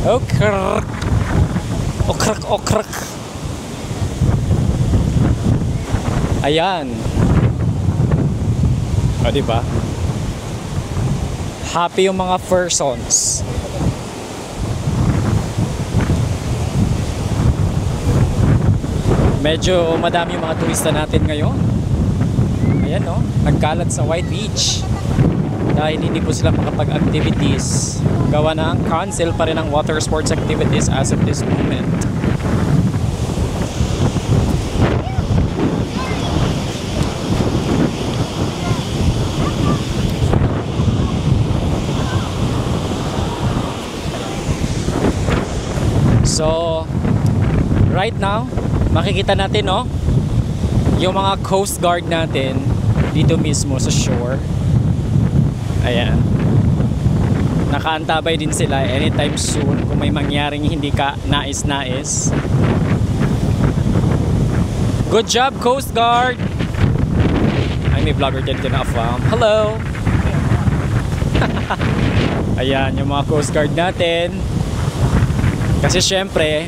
Okrak. Okrak, okrak. Ayan. O, diba? Happy yung mga persons. Medyo madami yung mga turista natin ngayon. Ayan, no? Nagkalat sa White Beach. Dahil hindi po sila makapag-activities. Gawa ng cancel pa rin ang water sports activities as of this moment. So, right now, makikita natin, no, yung mga Coast Guard natin dito mismo sa shore. Ayan. Nakaantabay din sila anytime soon kung may mangyaring hindi ka nais-nais. Good job, Coast Guard! Ay, may vlogger dyan na afam. Hello! Ayan, yung mga Coast Guard natin. Kasi syempre,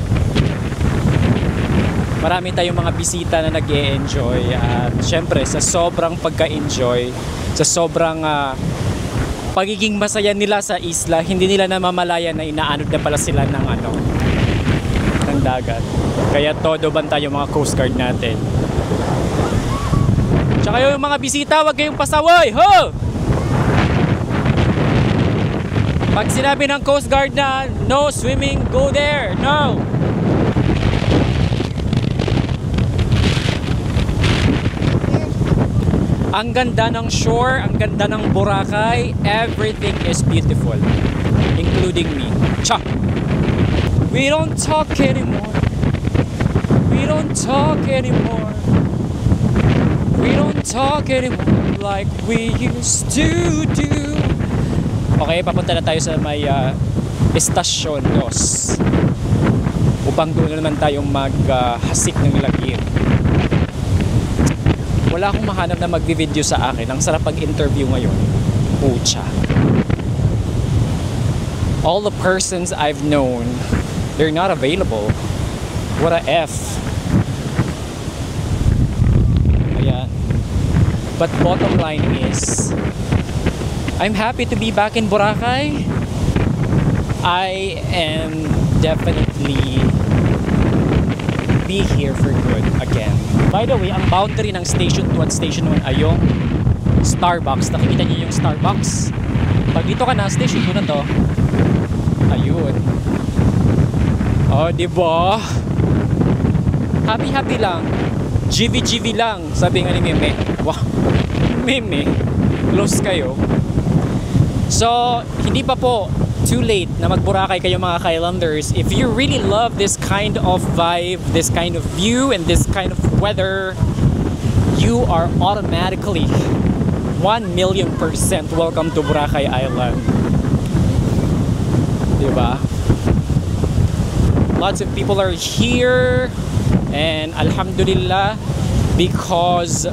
marami tayong mga bisita na nag-e-enjoy. At syempre, sa sobrang pagka-enjoy, sa sobrang pagiging masaya nila sa isla, hindi nila namamalayan na inaanod na pala sila ng ng dagat. Kaya todo bantay yung mga Coast Guard natin. Tsaka yung mga bisita, wag kayong pasaway, ho! Pag sinabi ng Coast Guard na no swimming, go there. No! Ang ganda ng shore, ang ganda ng Boracay, everything is beautiful, including me. Cha! We don't talk anymore. We don't talk anymore. We don't talk anymore like we used to do. Okay, papunta na tayo sa may Estasyon 2 upang doon na naman tayong maghasik ng lagim. Wala akong mahanap na magbi-video sa akin. Ang sarap pag-interview ngayon. Pucha. All the persons I've known, they're not available. What a F. Ayan. But bottom line is, I'm happy to be back in Boracay. I am definitely be here for good again. By the way, ang boundary ng Station 2 at Station 1 ay yung Starbucks. Nakikita niyo yung Starbucks? Pag dito ka na, Station 2 na to. Ayun. Oh, diba? Happy-happy lang. GV-GV lang. Sabi nga ni Meme. Wow. Meme. Close kayo. So, hindi pa po too late na mag-Boracay kayo mga Kailanders. If you really love this kind of vibe, this kind of view, and this kind of weather, you are automatically 1,000,000% welcome to Boracay Island. Diba? Lots of people are here, and alhamdulillah, because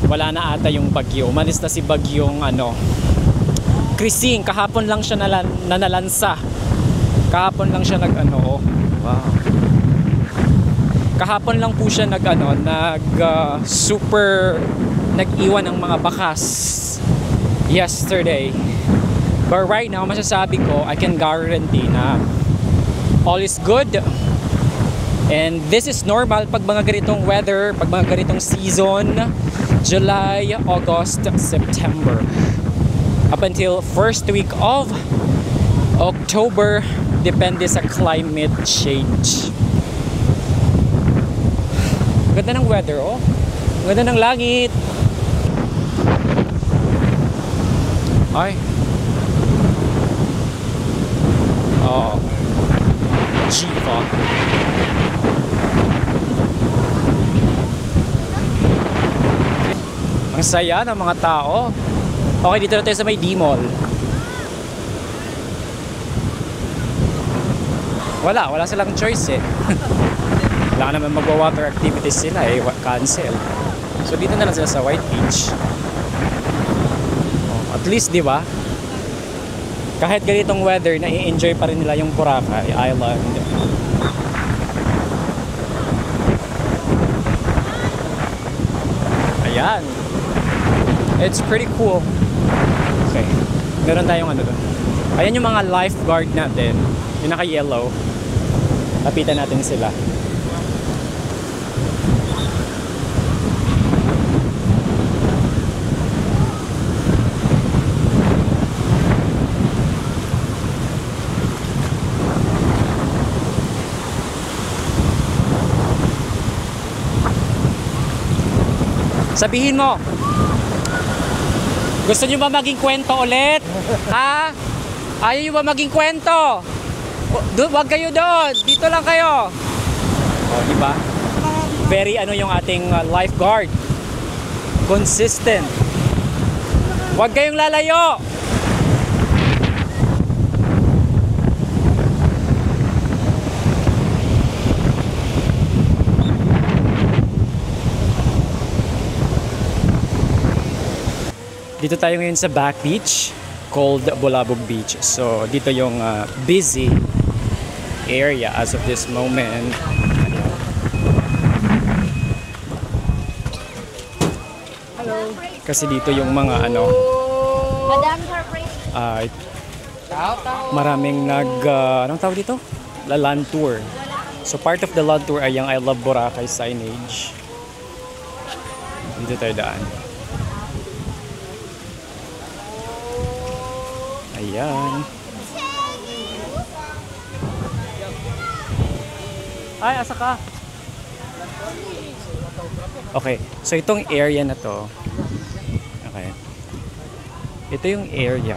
wala na ata yung bagyo. Umalis na si bagyong Krising, kahapon lang siya nalansa. Kahapon lang siya wow. Kahapon lang po siya super nag-iwan ng mga bakas yesterday. But right now, masasabi ko, I can guarantee na all is good. And this is normal pag mga ganitong weather, pag mga ganitong season, July, August, September. Up until first week of October, depende sa climate change. Ganda ng weather, oh. Ganda ng langit. Ay. Oh. Jiva. Ang saya ng mga tao. Okay, dito na tayo sa may D-Mall. Wala silang choice eh. Wala naman magwa-water activities sila eh, cancel. So dito na lang sila sa White Beach. At least, di ba? kahit ganitong weather, nai-enjoy pa rin nila yung Boracay Island. Ayan. It's pretty cool. Okay. Meron tayong ano doon. Ayan yung mga lifeguard natin. Yung naka-yellow. Lapitan natin sila. Sabihin mo, gusto nyo ba maging kwento ulit? Ha? Ayaw nyo ba maging kwento? Wag kayo doon. Dito lang kayo. O, diba? Very ano yung ating lifeguard. Consistent. Wag kayong lalayo. Dito tayo ngayon sa back beach called Bulabog Beach. So dito yung busy area as of this moment. Hello. Kasi dito yung mga ano, maraming anong tawag dito? Land tour. So part of the land tour ay yung I Love Boracay signage. Dito tayo daan. Ayan. Ay, asa ka? Okay, so itong area na to. Okay. Ito yung area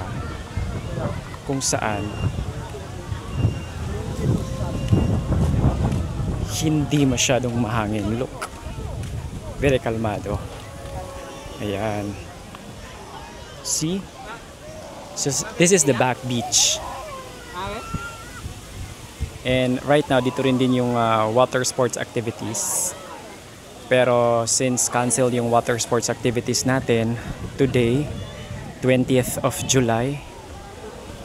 kung saan hindi masyadong mahangin. Look. Very kalmado. Ayan. See? So this is the back beach. And right now dito rin din yung water sports activities. Pero since cancel yung water sports activities natin today, 20th of July.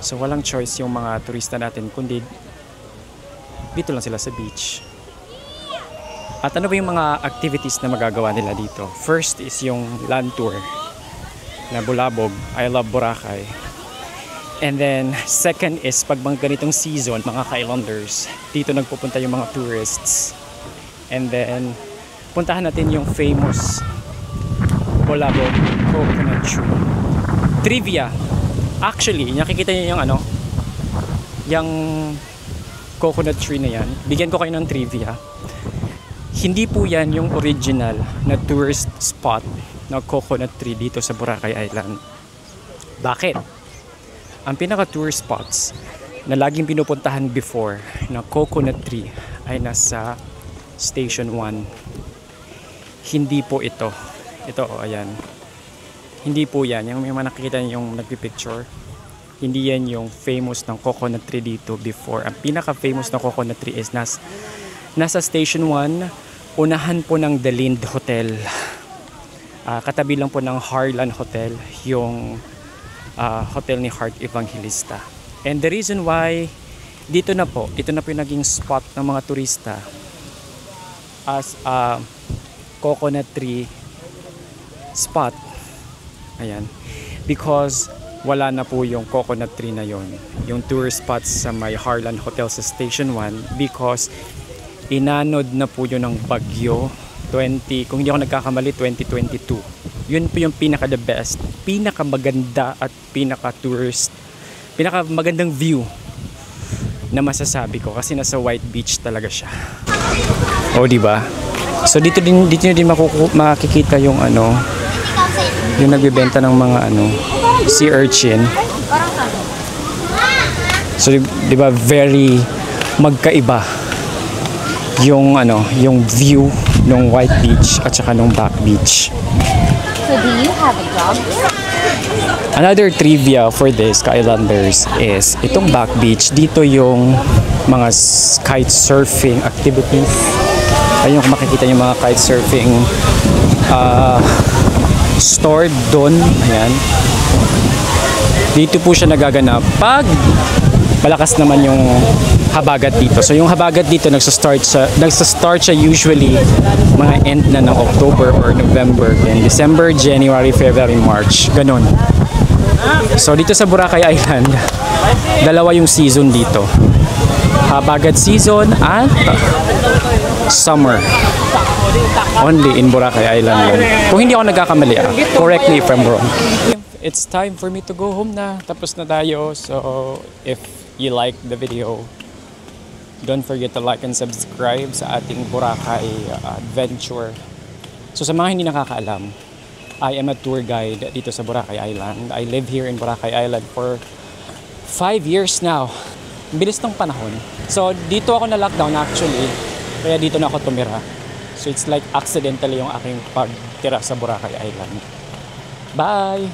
So walang choice yung mga turista natin kundi dito lang sila sa beach. At ano ba yung mga activities na magagawa nila dito? First is yung land tour na Bulabog, I Love Boracay. And then, second is pag mga ganitong season, mga ka-islanders, dito nagpupunta yung mga tourists. And then, puntahan natin yung famous Bulabog Coconut Tree. Trivia. Actually, nakikita niyo yung ano, yung coconut tree na yan. Bigyan ko kayo ng trivia. Hindi po yan yung original na tourist spot na coconut tree dito sa Boracay Island. Bakit? Ang pinaka-tourist spots na laging pinupuntahan before na coconut tree ay nasa Station 1. Hindi po ito. Ito, ayan. Hindi po yan. Yung may mga nakikita niyo yung nagpipicture. Hindi yan yung famous ng coconut tree dito before. Ang pinaka-famous na coconut tree is nasa Station 1, unahan po ng The Lind Hotel. Katabi lang po ng Harlan Hotel, yung hotel ni Heart Evangelista. And the reason why ito na po yung naging spot ng mga turista as a coconut tree spot. Ayan. Because wala na po yung coconut tree na yon, yung tourist spots sa may Harlan Hotel sa Station 1, because inanod na po yun ng bagyo kung hindi ako nagkakamali 2022. Yun po yung pinaka the best, pinaka maganda at pinaka tourist, pinaka magandang view na masasabi ko kasi nasa White Beach talaga siya. Oh, di ba? So dito din makikita yung ano, yung nagbebenta ng mga ano, sea urchin. So di ba very magkaiba yung ano, yung view ng White Beach at saka ng Back Beach. So do you have a job? Another trivia for this ka-islanders is itong Back Beach, dito yung mga kite surfing activities. Ayun, kung makikita yung mga kite surfing stored doon. Ayan. Dito po siya nagaganap pag malakas naman yung habagat dito. So yung habagat dito nagsastart siya usually mga end na ng October or November, and December, January, February, March, ganun. So dito sa Boracay Island, dalawa yung season dito. Habagat season at summer. Only in Boracay Island yan. Kung hindi ako nagkakamali, correct me if I'm wrong. It's time for me to go home na. Tapos na tayo. So if you like the video, don't forget to like and subscribe sa ating Boracay adventure. So sa mga hindi nakakaalam, I am a tour guide dito sa Boracay Island. I live here in Boracay Island for 5 years now. Bilis ng panahon. So dito ako na lockdown actually. Kaya dito na ako tumira. So it's like accidentally yung aking pagtira sa Boracay Island. Bye!